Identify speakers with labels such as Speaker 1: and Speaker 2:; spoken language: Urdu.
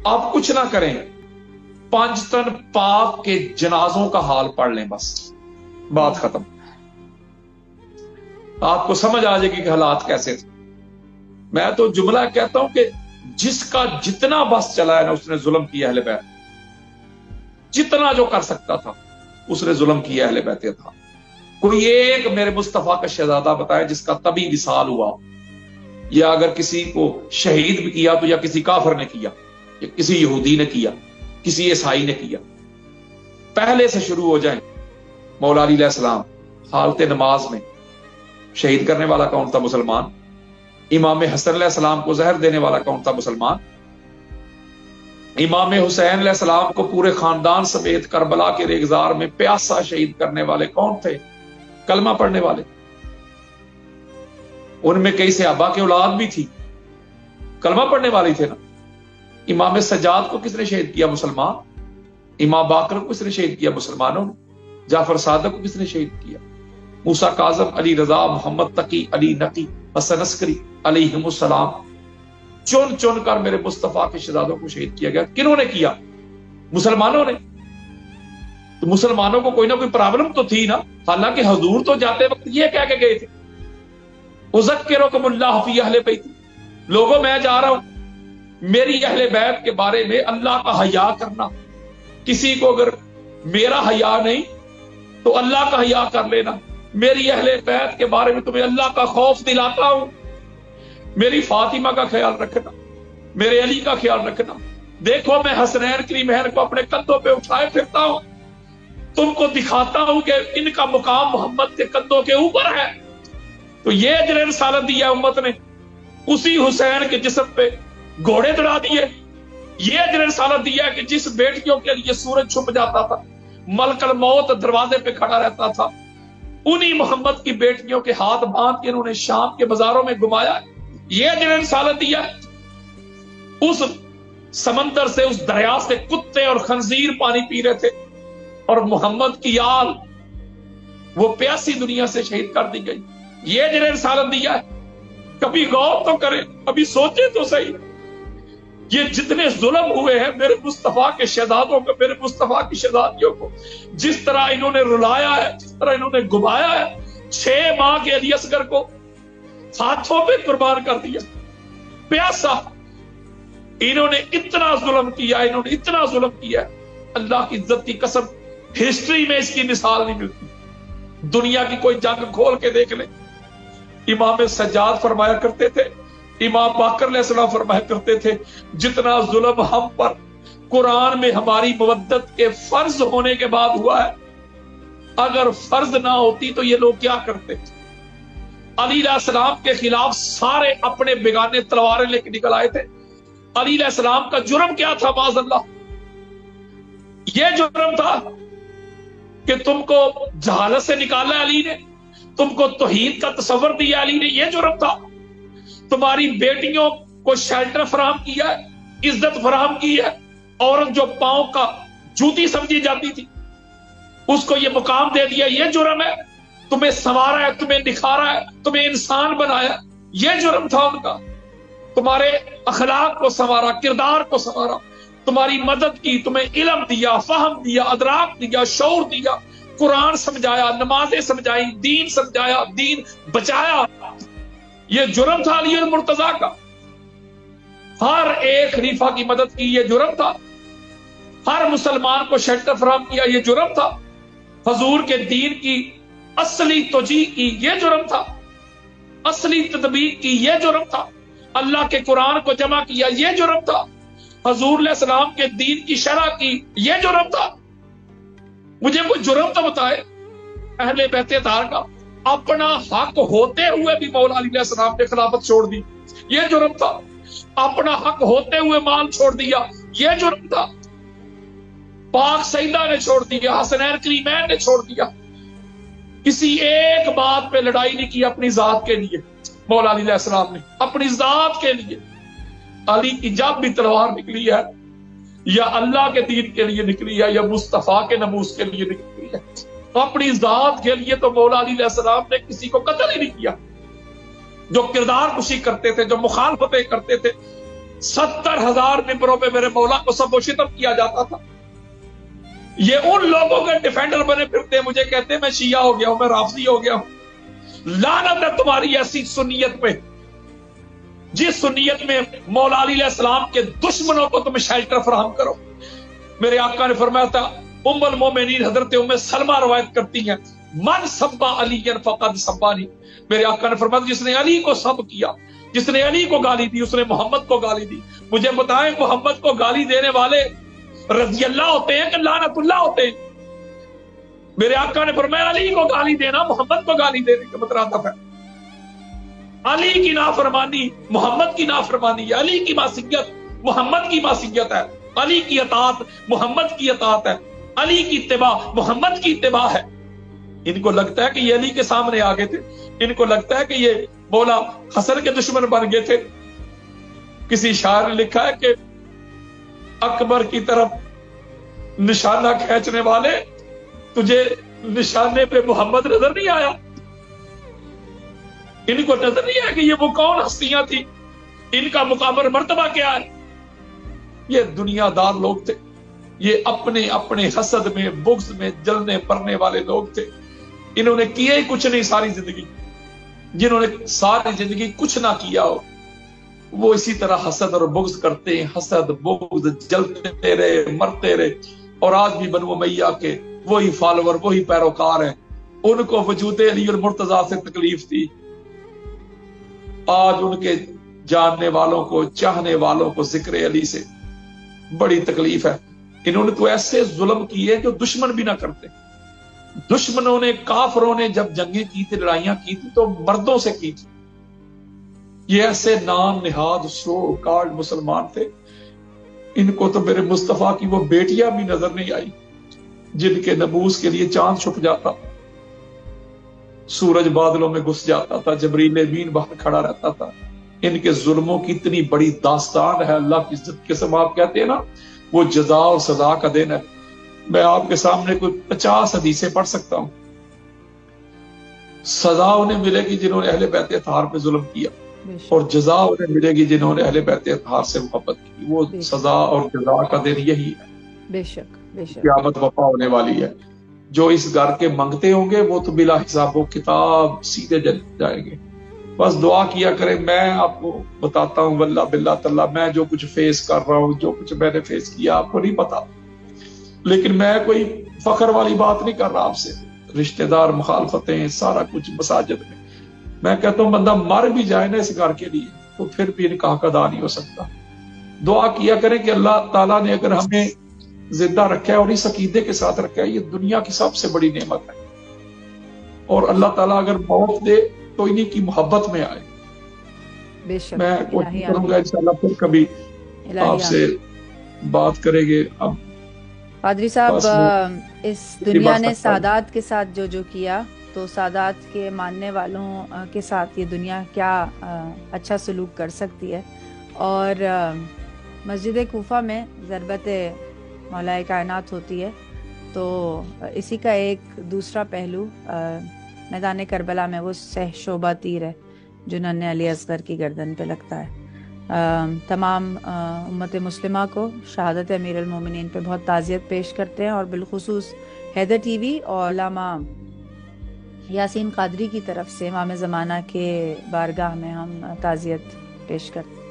Speaker 1: آپ کچھ نہ کریں، پانچتن پاک کے جنازوں کا حال پڑھ لیں، بس بات ختم۔ آپ کو سمجھ آ جائے گی کہ حالات کیسے تھے۔ میں تو جملہ کہتا ہوں کہ جس کا جتنا بس چلا ہے نا اس نے ظلم کیا اہل بیت، جتنا جو کر سکتا تھا اس نے ظلم کیا اہل بیت تھا۔ کوئی ایک میرے مصطفیٰ کا شہزادہ بتائے جس کا طبی وصال ہوا، یا اگر کسی کو شہید بھی کیا تو یا کسی کافر نے کیا، یا کسی یہودی نے کیا، کسی عیسائی نے کیا۔ پہلے سے شروع ہو جائیں۔ مولا علی علیہ السلام حالت نماز میں شہید کرنے والا کون تھا؟ مسلمان۔ امام حسن علیہ السلام کو زہر دینے والا کون تھا؟ مسلمان۔ امام حسین علیہ السلام کو پورے خاندان سمیت کربلا کے ریگزار میں پیاسا شہید کرنے والے کون تھے؟ کلمہ پڑھنے والے۔ ان میں کئی صحابہ کی اولاد بھی تھی، کلمہ پڑھنے والی تھے نا۔ امام سجاد کو کس نے شہید کیا؟ مسلمان۔ امام باقر کو کس نے شہید کیا؟ مسلمانوں نے۔ جعفر صادق کو کس نے شہید کیا؟ موسیٰ کاظم، علی رضا، محمد تقی، علی نقی، حسن عسکری علیہم السلام، چن چن کر میرے مصطفیٰ کے شہزادوں کو شہید کیا گیا۔ کنہوں نے کیا؟ مسلمانوں نے۔ تو مسلمانوں کو کوئی نہ کوئی پرابلم تو تھی نا، حالانکہ حضور تو جاتے وقت یہ کہہ کے گئے تھے اذکرکم اللہ فی اہل بیتی، لوگوں میں جا رہا ہوں، میری اہل بیت کے بارے میں اللہ کا حیا کرنا۔ کسی کو اگر میرا حیا نہیں تو اللہ کا حیا کر لینا۔ میری اہل بیت کے بارے میں تمہیں اللہ کا خوف دلاتا ہوں، میری فاطمہ کا خیال رکھنا، میرے علی کا خیال رکھنا۔ دیکھو میں حسنین کریمین کو اپنے کندھوں پہ اٹھائے پھرتا ہوں، تم کو دکھاتا ہوں کہ ان کا مقام محمد کے کندھوں کے اوپر ہے۔ تو یہ اجر رسالت دیا امت نے، اسی حسین کے جسم پہ گھوڑے چڑھا دیے۔ یہ اجر رسالت دیا کہ جس بیٹیوں کے لیے سورج چھپ جاتا تھا، ملک الموت دروازے پہ کھڑا رہتا تھا، انہی محمد کی بیٹیوں کے ہاتھ باندھ کے انہوں نے شام کے بازاروں میں گھمایا۔ یہ اجر رسالت دیا۔ اس سمندر سے، اس دریا سے کتے اور خنزیر پانی پی رہے تھے، اور محمد کی آل وہ پیاسی دنیا سے شہید کر دی گئی۔ یہ اجر رسالت دیا ہے۔ کبھی غور تو کریں، ابھی سوچیں تو صحیح، یہ جتنے ظلم ہوئے ہیں میرے مصطفیٰ کے شہزادوں کو، میرے مصطفیٰ کی شہزادیوں کو، جس طرح انہوں نے رلایا ہے، جس طرح انہوں نے گھمایا ہے۔ 6 ماہ کے علی اصغر کو ہاتھوں پہ قربان کر دیا، پیاسا۔ انہوں نے اتنا ظلم کیا، انہوں نے اتنا ظلم کیا، اللہ کی عزت کی قسم ہسٹری میں اس کی مثال نہیں ملتی۔ دنیا کی کوئی جنگ کھول کے دیکھ لیں۔ امام سجاد فرمایا کرتے تھے، امام باقر علیہ السلام فرمایا کرتے تھے، جتنا ظلم ہم پر قرآن میں ہماری مودت کے فرض ہونے کے بعد ہوا ہے، اگر فرض نہ ہوتی تو یہ لوگ کیا کرتے؟ علی علیہ السلام کے خلاف سارے اپنے بیگانے تلواریں لے کے نکل آئے تھے۔ علی علیہ السلام کا جرم کیا تھا؟ معاذ اللہ، یہ جرم تھا کہ تم کو جہالت سے نکالا علی نے، تم کو توحید کا تصور دیا علی نے، یہ جرم تھا۔ تمہاری بیٹیوں کو شیلٹر فراہم کیا ہے، عزت فراہم کی ہے۔ عورت جو پاؤں کا جوتی سمجھی جاتی تھی اس کو یہ مقام دے دیا، یہ جرم ہے۔ تمہیں سنوارا ہے، تمہیں نکھارا ہے، تمہیں انسان بنایا، یہ جرم تھا ان کا۔ تمہارے اخلاق کو سنوارا، کردار کو سنوارا، تمہاری مدد کی، تمہیں علم دیا، فہم دیا، ادراک دیا، شعور دیا، قرآن سمجھایا، نمازیں سمجھائی، دین سمجھایا، دین بچایا۔ یہ جرم تھا علی المرتضیٰ کا۔ ہر ایک خلیفہ کی مدد کی، یہ جرم تھا۔ ہر مسلمان کو شیلٹر فراہم کیا، یہ جرم تھا۔ حضور کے دین کی اصلی توجیہ کی، یہ جرم تھا۔ اصلی تطبیق کی، یہ جرم تھا۔ اللہ کے قرآن کو جمع کیا، یہ جرم تھا۔ حضور علیہ السلام کے دین کی شرح کی، یہ جرم تھا۔ مجھے کوئی جرم تو بتائے اہل بیت اطہار کا۔ اپنا حق ہوتے ہوئے بھی مولا علی علیہ السلام نے خلافت چھوڑ دی، یہ جرم تھا۔ اپنا حق ہوتے ہوئے مال چھوڑ دیا، یہ جرم تھا۔ پاک سیدہ نے چھوڑ دیا، حسنین کریمین نے چھوڑ دیا۔ کسی ایک بات پہ لڑائی نہیں کی اپنی ذات کے لیے۔ مولا علی علیہ السلام نے اپنی ذات کے لیے، علی کی جب بھی تلوار نکلی ہے یا اللہ کے دین کے لیے نکلی ہے یا مصطفیٰ کے ناموس کے لیے نکلی ہے، اپنی ذات کے لیے تو مولا علی علیہ السلام نے کسی کو قتل ہی نہیں کیا۔ جو کردار کشی کرتے تھے، جو مخالفتیں کرتے تھے، 70,000 ممبروں پہ میرے مولا کو سب و شتم کیا جاتا تھا. یہ ان لوگوں کے ڈیفینڈر بنے پھرتے، مجھے کہتے ہیں میں شیعہ ہو گیا ہوں، میں رافضی ہو گیا ہوں. لعنت ہے تمہاری ایسی سنیت پہ جس سنیت میں مولا علی علیہ السلام کے دشمنوں کو تم شیلٹر فراہم کرو. میرے آقا نے فرمایا تھا، ام المومنین حضرت ام سلمہ روایت کرتی ہیں، من سبا علی فقد سبانی. میرے آقا نے فرمایا جس نے علی کو سب کیا، جس نے علی کو گالی دی، اس نے محمد کو گالی دی. مجھے بتائیں محمد کو گالی دینے والے رضی اللہ ہوتے ہیں کہ لعنت اللہ ہوتے ہیں؟ میرے آقا نے فرمایا علی کو گالی دینا محمد کو گالی دینے کا مترادف ہے. علی کی نافرمانی محمد کی نافرمانی ہے، علی کی معصیت محمد کی معصیت ہے، علی کی اطاعت محمد کی اطاعت ہے، علی کی اتباع محمد کی اتباع ہے. ان کو لگتا ہے کہ یہ علی کے سامنے آ گئے تھے، ان کو لگتا ہے کہ یہ مولا حسن کے دشمن بن گئے تھے. کسی شاعر نے لکھا ہے کہ اکبر کی طرف نشانہ کھینچنے والے، تجھے نشانے پہ محمد نظر نہیں آیا؟ ان کو نظر نہیں آیا کہ یہ وہ کون ہستیاں تھی، ان کا مقابر مرتبہ کیا ہے؟ یہ دنیا دار لوگ تھے، یہ اپنے اپنے حسد میں بغض میں جلنے پڑنے والے لوگ تھے. انہوں نے کیا ہی کچھ نہیں ساری زندگی. جنہوں نے ساری زندگی کچھ نہ کیا ہو وہ اسی طرح حسد اور بغض کرتے ہیں، حسد بغض جلتے رہے مرتے رہے. اور آج بھی بنو امیہ کے وہی فالوور وہی پیروکار ہیں. ان کو وجود علی المرتضیٰ سے تکلیف تھی، آج ان کے جاننے والوں کو چاہنے والوں کو ذکر علی سے بڑی تکلیف ہے. انہوں نے تو ایسے ظلم کیے جو دشمن بھی نہ کرتے. دشمنوں نے کافروں نے جب جنگیں کی تھی لڑائیاں کی تھی تو مردوں سے کی تھی. یہ ایسے نام نہاد سو کارڈ مسلمان تھے، ان کو تو میرے مصطفیٰ کی وہ بیٹیاں بھی نظر نہیں آئی جن کے نبوس کے لیے چاند چھپ جاتا، سورج بادلوں میں گھس جاتا تھا، جبریل امین باہر کھڑا رہتا تھا. ان کے ظلموں کی اتنی بڑی داستان ہے. اللہ کی عزت قسم، آپ کہتے ہیں نا وہ جزا اور سزا کا دن ہے. میں آپ کے سامنے کوئی 50 حدیثیں پڑھ سکتا ہوں. سزا انہیں ملے گی جنہوں نے اہل بیت اطہار پہ ظلم کیا، اور جزا انہیں ملے گی جنہوں نے اہل بیت اطہار سے محبت کی. وہ سزا اور جزا کا دن یہی ہے.
Speaker 2: بے شک بے شک
Speaker 1: قیامت وفا ہونے والی ہے. جو اس گھر کے منگتے ہوں گے وہ تو بلا حساب و کتاب سیدھے جائیں گے. بس دعا کیا کریں. میں آپ کو بتاتا ہوں واللہ باللہ تعالیٰ، میں جو کچھ فیس کر رہا ہوں، جو کچھ میں نے فیس کیا آپ کو نہیں پتا، لیکن میں کوئی فخر والی بات نہیں کر رہا آپ سے. رشتہ دار مخالفتیں سارا کچھ مساجد میں کہتا ہوں بندہ مر بھی جائے نا اس گھر کے لیے تو پھر بھی نکاح کا ادا نہیں ہو سکتا. دعا کیا کریں کہ اللہ تعالیٰ نے اگر ہمیں زندہ رکھا ہے اور اس عقیدے کے ساتھ رکھا ہے، یہ دنیا کی سب سے بڑی نعمت ہے. اور اللہ تعالیٰ اگر موت دے تو انہیں کی محبت میں آئے.
Speaker 2: بے شک
Speaker 1: میں کوشش کروں گا انشاءاللہ پھر کبھی آپ سے بات کریں گے. اب
Speaker 2: پادری صاحب، اس دنیا نے سادات کے ساتھ جو کیا، تو سادات کے ماننے والوں کے ساتھ یہ دنیا کیا اچھا سلوک کر سکتی ہے. اور مسجد کوفہ میں ضربت مولا کائنات ہوتی ہے، تو اسی کا ایک دوسرا پہلو میدان کربلا میں وہ سہ شعبہ تیر ہے جو ننھے علی اصغر کی گردن پہ لگتا ہے. تمام امت مسلمہ کو شہادت امیر المومنین پہ بہت تعزیت پیش کرتے ہیں، اور بالخصوص حیدر ٹی وی اور علامہ یاسین قادری کی طرف سے امام زمانہ کے بارگاہ میں ہم تعزیت پیش کرتے ہیں.